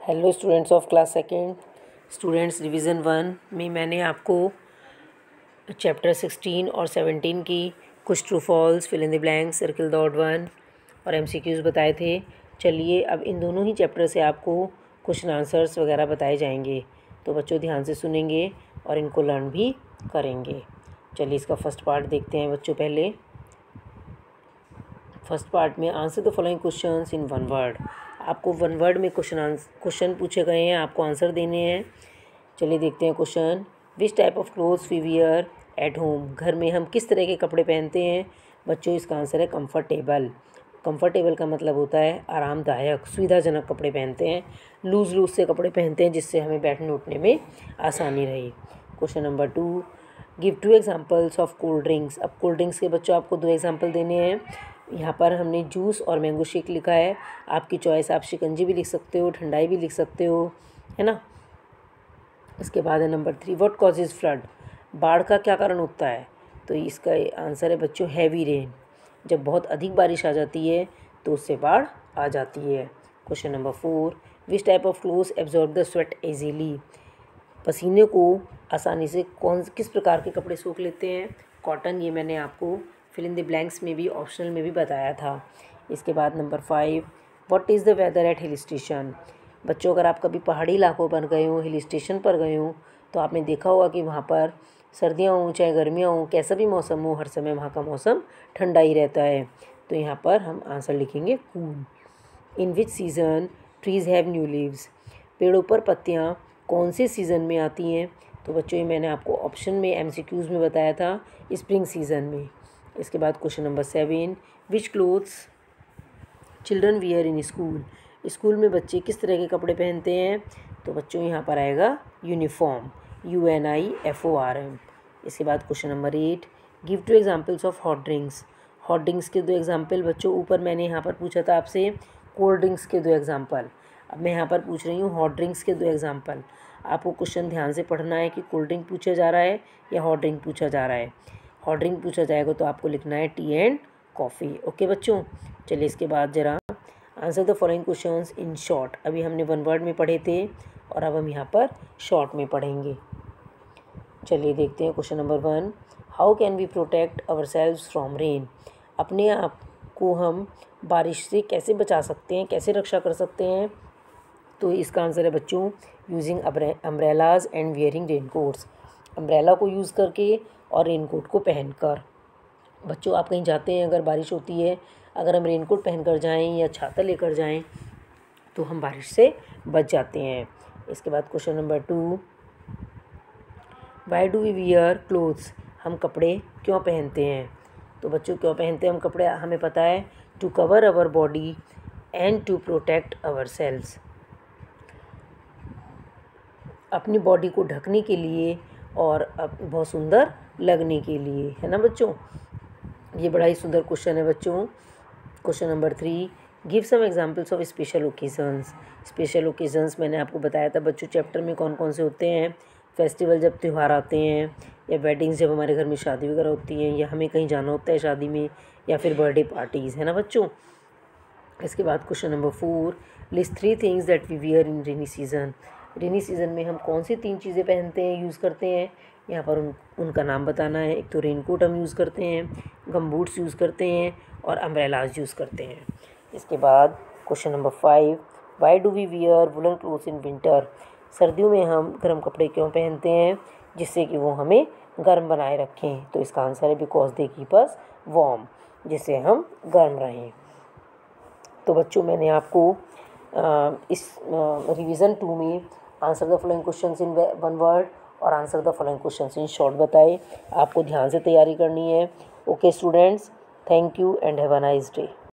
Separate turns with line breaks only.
Hello students of class second. Students revision 1 में मैंने आपको चैप्टर 16 और 17 की कुछ true false, fill in the blanks, circle the odd one और एमसीक्यूज़ बताए थे। चलिए अब इन दोनों ही चैप्टर से आपको क्वेश्चन आंसर्स वगैरह बताए जाएंगे, तो बच्चों ध्यान से सुनेंगे और इनको लर्न भी करेंगे। चलिए इसका फर्स्ट पार्ट देखते हैं बच्चों। पहले फर्स्ट पार्ट में answer the following questions in one word. आपको वन वर्ड में क्वेश्चन पूछे गए हैं, आपको आंसर देने हैं। चलिए देखते हैं question. Which type of clothes we wear at home. घर में हम किस तरह के कपड़े पहनते हैं बच्चों? इसका आंसर है कंफर्टेबल। कंफर्टेबल का मतलब होता है आरामदायक, सुविधाजनक कपड़े पहनते हैं। लूज़ से कपड़े पहनते हैं जिससे हमें बैठने उठने में आसानी रहे। Question number 2, give 2 examples of cold drinks. अब कोल्ड ड्रिंक्स के बच्चों आपको 2 एग्जाम्पल देने हैं। यहाँ पर हमने जूस और मैंगो शेक लिखा है, आपकी चॉइस, आप शिकंजी भी लिख सकते हो, ठंडाई भी लिख सकते हो, है ना। इसके बाद है नंबर 3, व्हाट कॉजेज फ्लड। बाढ़ का क्या कारण होता है? तो इसका आंसर है बच्चों हैवी रेन। जब बहुत अधिक बारिश आ जाती है तो उससे बाढ़ आ जाती है। Question number 4, which type of clothes absorb the sweat easily. पसीने को आसानी से किस प्रकार के कपड़े सोख लेते हैं? कॉटन। ये मैंने आपको फिल इन द ब्लैंक्स में भी, ऑप्शनल में भी बताया था। इसके बाद number 5, what is the weather at hill station. बच्चों अगर आप कभी पहाड़ी इलाकों पर गए हो, हिल स्टेशन पर गए हो, तो आपने देखा होगा कि वहाँ पर सर्दियाँ हों चाहे गर्मियाँ हों, कैसा भी मौसम हो, हर समय वहाँ का मौसम ठंडा ही रहता है। तो यहाँ पर हम आंसर लिखेंगे cool. In which season trees have new leaves. पेड़ों पर पत्तियाँ कौन से सीज़न में आती हैं? तो बच्चों ये मैंने आपको ऑप्शन में एमसीक्यूज़ में बताया था, स्प्रिंग सीज़न में। इसके बाद question number 7, which clothes children wear in school. School में बच्चे किस तरह के कपड़े पहनते हैं? तो बच्चों यहाँ पर आएगा यूनिफॉर्म, UNIFORM। इसके बाद question number 8, give 2 examples of hot drinks. Hot drinks के 2 एग्जाम्पल बच्चों, ऊपर मैंने यहाँ पर पूछा था आपसे कोल्ड ड्रिंक्स के 2 एग्जाम्पल, अब मैं यहाँ पर पूछ रही हूँ हॉट ड्रिंक्स के 2 एग्जाम्पल। आपको क्वेश्चन ध्यान से पढ़ना है कि कोल्ड ड्रिंक पूछा जा रहा है या हॉट ड्रिंक पूछा जा रहा है। हॉट ड्रिंक पूछा जाएगा तो आपको लिखना है टी एंड कॉफ़ी। ओके बच्चों। चलिए इसके बाद ज़रा answer the following questions in short. अभी हमने वन वर्ड में पढ़े थे और अब हम यहाँ पर शॉर्ट में पढ़ेंगे। चलिए देखते हैं question number 1, how can we protect ourselves from rain. अपने आप को हम बारिश से कैसे बचा सकते हैं, कैसे रक्षा कर सकते हैं? तो इसका आंसर है बच्चों using umbrellas and wearing raincoats. Umbrella को यूज़ करके और रेनकोट को पहनकर। बच्चों आप कहीं जाते हैं, अगर बारिश होती है, अगर हम रेनकोट पहनकर जाएं या छाता लेकर जाएं तो हम बारिश से बच जाते हैं। इसके बाद question number 2, why do we wear clothes. हम कपड़े क्यों पहनते हैं? तो बच्चों क्यों पहनते हैं हम कपड़े? हमें पता है to cover our body and to protect ourselves. अपनी बॉडी को ढकने के लिए और बहुत सुंदर लगने के लिए, है ना बच्चों। ये बड़ा ही सुंदर क्वेश्चन है बच्चों। Question number 3, give some examples of special occasions. Special occasions मैंने आपको बताया था बच्चों चैप्टर में कौन कौन से होते हैं। फेस्टिवल जब त्यौहार आते हैं, या वेडिंग्स जब हमारे घर में शादी वगैरह होती हैं, या हमें कहीं जाना होता है शादी में, या फिर बर्थडे पार्टीज़, है ना बच्चों। इसके बाद question number 4, list 3 things that we wear in rainy season. Rainy season में हम कौन सी 3 चीज़ें पहनते हैं, यूज़ करते हैं? यहाँ पर उनका नाम बताना है। एक तो रेनकोट हम यूज़ करते हैं, गम बूट्स यूज़ करते हैं और अम्ब्रेलाज यूज़ करते हैं। इसके बाद question number 5, why do we wear woollen clothes in winter. सर्दियों में हम गर्म कपड़े क्यों पहनते हैं? जिससे कि वो हमें गर्म बनाए रखें। तो इसका आंसर है because they keep us warm, जिससे हम गर्म रहें। तो बच्चों मैंने आपको इस रिवीजन 2 में answer the following questions in one word और answer the following questions in short बताए। आपको ध्यान से तैयारी करनी है। Okay students, thank you and have a nice day.